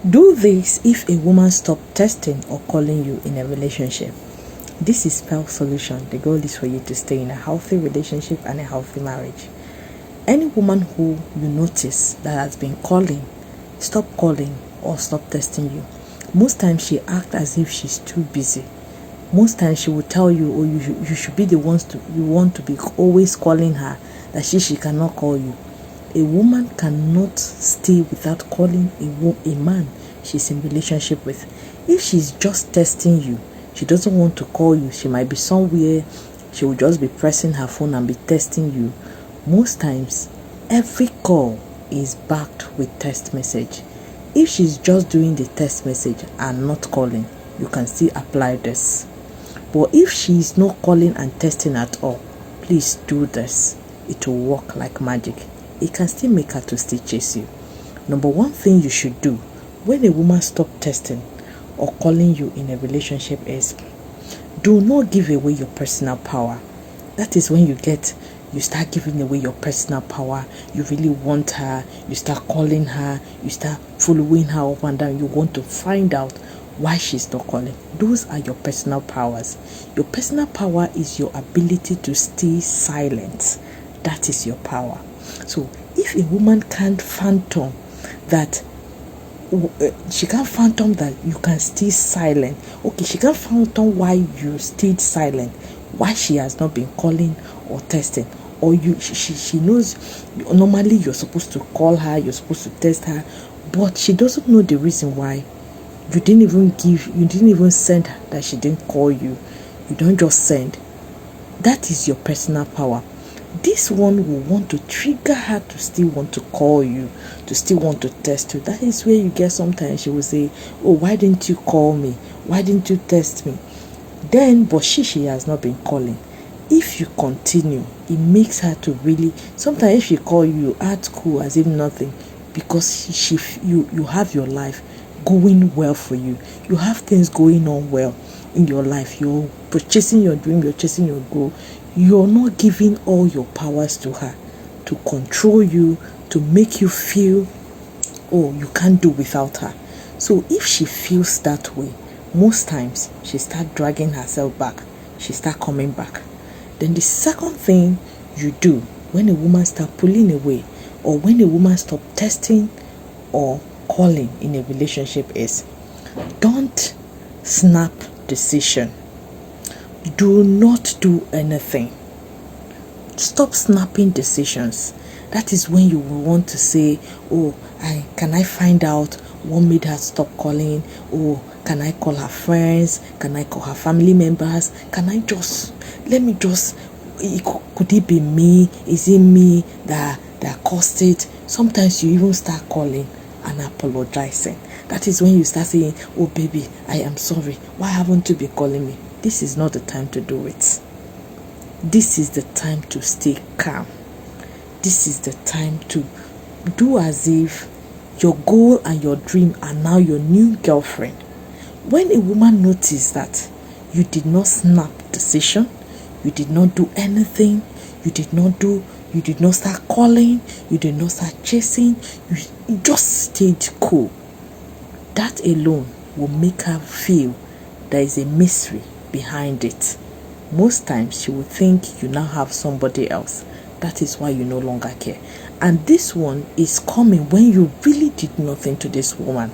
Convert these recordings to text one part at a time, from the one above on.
Do this if a woman stops testing or calling you in a relationship. This is Pearl Solution. The goal is for you to stay in a healthy relationship and a healthy marriage. Any woman who you notice that has been calling, stop calling or stop testing you. Most times she acts as if she's too busy. Most times she will tell you, or you should be the ones you want to be always calling her, that she cannot call you. A woman cannot stay without calling a man she's in relationship with. If she's just testing you, she doesn't want to call you, she might be somewhere, she will just be pressing her phone and be testing you. Most times, every call is backed with text message. If she's just doing the text message and not calling, you can still apply this. But if she's not calling and testing at all, please do this. It will work like magic. It can still make her to still chase you. Number one thing you should do when a woman stops testing or calling you in a relationship is, do not give away your personal power. That is when you start giving away your personal power. You really want her, you start calling her, you start following her up and down. You want to find out why she's not calling. Those are your personal powers. Your personal power is your ability to stay silent. That is your power. So if a woman can't phantom that, she can't phantom that you can stay silent. Okay, she can't phantom why you stayed silent, why she has not been calling or testing. Or she knows normally you're supposed to call her, you're supposed to test her, but she doesn't know the reason why. You didn't even send her that she didn't call you. You don't just send. That is your personal power. This one will want to trigger her to still want to call you, to still want to test you. That is where you get sometimes she will say, oh, why didn't you call me? Why didn't you test me? Then, but she has not been calling. If you continue, it makes her to really, sometimes if she call you, act cool as if nothing, because you have your life going well for you. You have things going on well in your life. You're chasing your dream, you're chasing your goal. You're not giving all your powers to her to control you, to make you feel, oh, you can't do without her. So if she feels that way, most times she start dragging herself back. She start coming back. Then the second thing you do when a woman start pulling away, or when a woman stop testing or calling in a relationship, is don't snap decision. Do not do anything. Stop snapping decisions. That is when you will want to say, oh, can I find out what made her stop calling? Oh, can I call her friends? Can I call her family members? Let me just, could it be me? Is it me that caused it? Sometimes you even start calling and apologizing. That is when you start saying, oh baby, I am sorry. Why haven't you been calling me? This is not the time to do it. This is the time to stay calm. This is the time to do as if your goal and your dream are now your new girlfriend. When a woman notices that you did not snap decision, you did not do anything, you did not start calling, you did not start chasing, you just stayed cool, that alone will make her feel there is a mystery behind it. Most times she will think you now have somebody else. That is why you no longer care. And this one is coming when you really did nothing to this woman.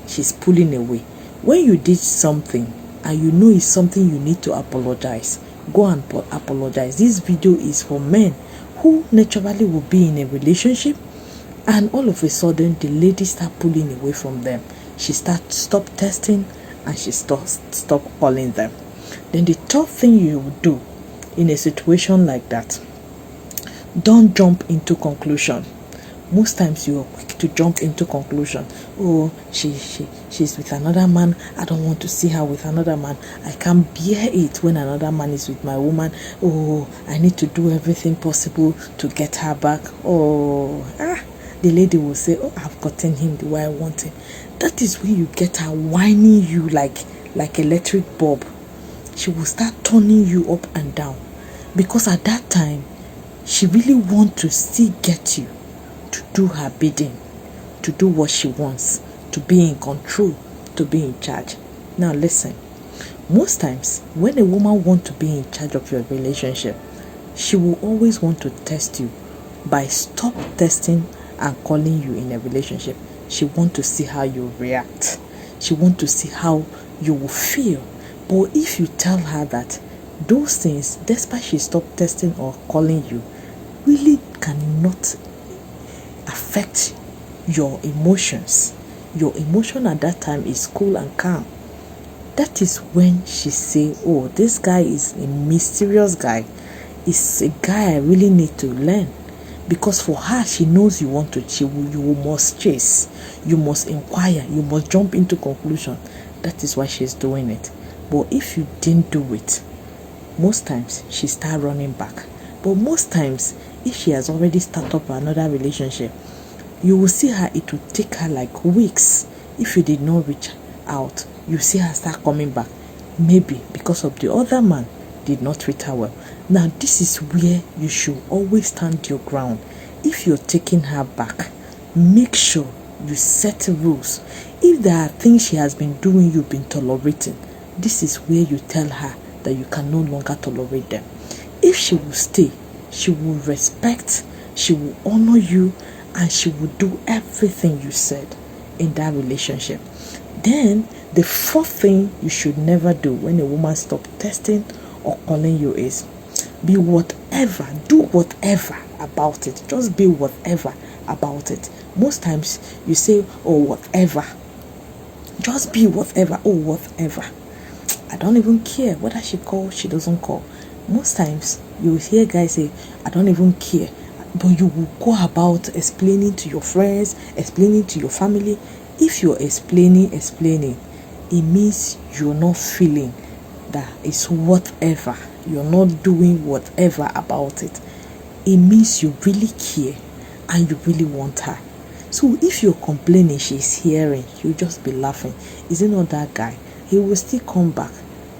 She's pulling away. When you did something and you know it's something you need to apologize, go and apologize. This video is for men who naturally will be in a relationship and all of a sudden the lady start pulling away from them. She stop testing and she stop calling them. Then the third thing you will do in a situation like that, don't jump into conclusion. Most times you are quick to jump into conclusion. Oh, she's with another man. I don't want to see her with another man. I can't bear it when another man is with my woman. Oh, I need to do everything possible to get her back. Oh, the lady will say, oh, I've gotten him the way I want him. That is when you get her whining you like electric bulb. She will start turning you up and down, because at that time she really wants to still get you to do her bidding, to do what she wants, to be in control, to be in charge. Now listen, most times when a woman wants to be in charge of your relationship, she will always want to test you by stop testing and calling you in a relationship. She wants to see how you react. She wants to see how you will feel. But if you tell her that those things, despite she stopped testing or calling you, really cannot affect your emotions. Your emotion at that time is cool and calm. That is when she say, oh, this guy is a mysterious guy. It's a guy I really need to learn. Because for her, she knows you want to, you must chase, you must inquire, you must jump into conclusion. That is why she's doing it. But if you didn't do it, most times she start running back. But most times, if she has already started up another relationship, you will see her, it will take her like weeks. If you did not reach out, you see her start coming back. Maybe because of the other man did not treat her well. Now, this is where you should always stand your ground. If you're taking her back, make sure you set rules. If there are things she has been doing you've been tolerating, this is where you tell her that you can no longer tolerate them. If she will stay, she will respect, she will honor you, and she will do everything you said in that relationship. Then, the fourth thing you should never do when a woman stops testing or calling you is be whatever, do whatever about it. Just be whatever about it. Most times you say, oh, whatever. Just be whatever. Oh, whatever. I don't even care whether she calls, she doesn't call. Most times you hear guys say, I don't even care. But you will go about explaining to your friends, explaining to your family. If you're explaining, it means you're not feeling that it's whatever. You're not doing whatever about it. It means you really care and you really want her. So if you're complaining, she's hearing, you'll just be laughing. Is it not that guy? He will still come back.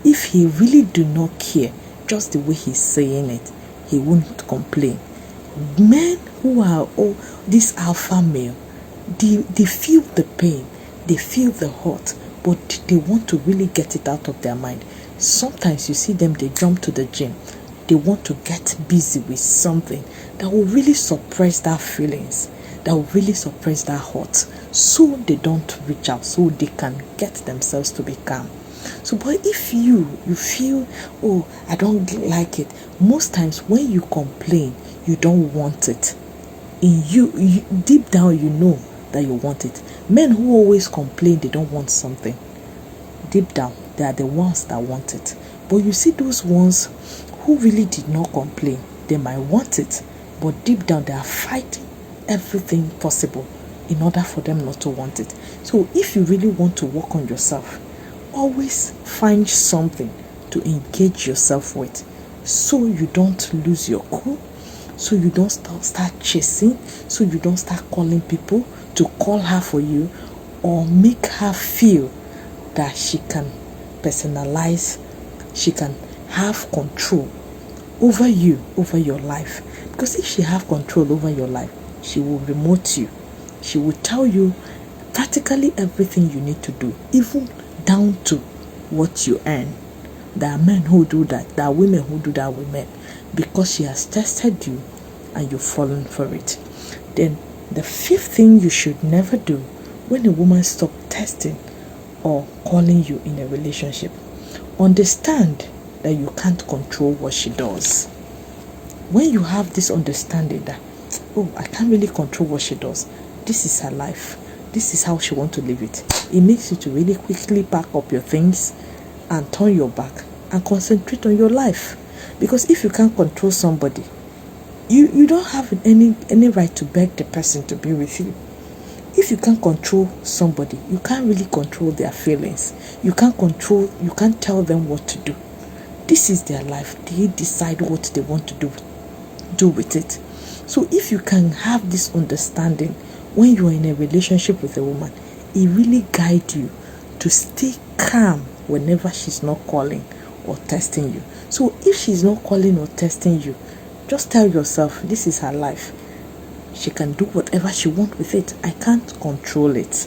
If he really do not care, just the way he's saying it, he won't complain. Men who are this alpha male, they feel the pain, they feel the hurt, but they want to really get it out of their mind. Sometimes you see them, they jump to the gym. They want to get busy with something that will really suppress their feelings, that will really suppress their hurt, so they don't reach out, so they can get themselves to be calm. So, but if you feel, oh, I don't like it, most times when you complain, you don't want it. In you deep down, you know that you want it. Men who always complain they don't want something, deep down, they are the ones that want it. But you see those ones who really did not complain, they might want it, but deep down they are fighting everything possible in order for them not to want it. So if you really want to work on yourself, always find something to engage yourself with, so you don't lose your cool, so you don't start chasing, so you don't start calling people to call her for you, or make her feel that she can personalize, she can have control over you, over your life. Because if she have control over your life, she will remote you. She will tell you practically everything you need to do, even down to what you earn. There are men who do that. There are women who do that with men, because she has tested you and you've fallen for it. Then the fifth thing you should never do when a woman stops testing or calling you in a relationship, understand that you can't control what she does. When you have this understanding that, oh, I can't really control what she does, this is her life, this is how she wants to live it, it makes you to really quickly pack up your things and turn your back and concentrate on your life. Because if you can't control somebody, you don't have any right to beg the person to be with you. If you can't control somebody, you can't really control their feelings. You can't tell them what to do. This is their life. They decide what they want to do with it. So if you can have this understanding when you are in a relationship with a woman, it really guides you to stay calm whenever she's not calling or testing you. So if she's not calling or testing you, just tell yourself, this is her life. She can do whatever she wants with it. I can't control it.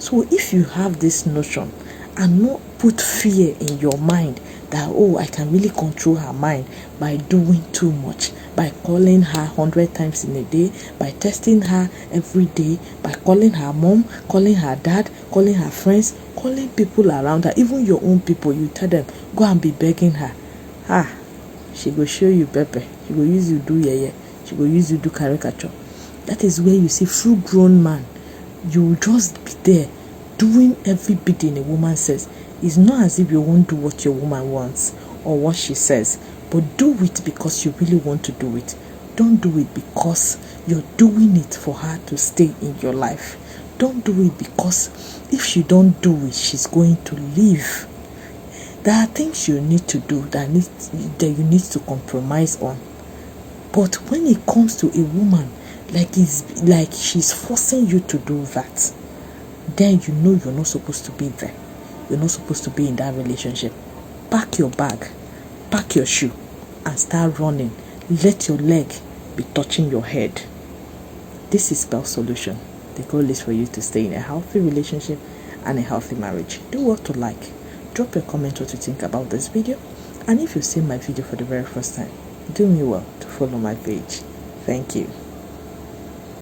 So if you have this notion and not put fear in your mind that, oh, I can really control her mind by doing too much, by calling her 100 times in a day, by texting her every day, by calling her mom, calling her dad, calling her friends, calling people around her, even your own people, you tell them, go and be begging her. She go show you pepper. She go use you do yeye. She go use you do caricature. That is where you see full grown man. You will just be there doing every bidding a woman says. It's not as if you won't do what your woman wants or what she says, but do it because you really want to do it. Don't do it because you're doing it for her to stay in your life. Don't do it because if she don't do it, she's going to leave. There are things you need to do that you need to compromise on. But when it comes to a woman, it's like she's forcing you to do that, then you know you're not supposed to be there. You're not supposed to be in that relationship. Pack your bag, pack your shoe, and start running. Let your leg be touching your head. This is Spell Solution. The goal is for you to stay in a healthy relationship and a healthy marriage. Do what to like. Drop a comment what you think about this video. And if you've seen my video for the very first time, do me well to follow my page. Thank you.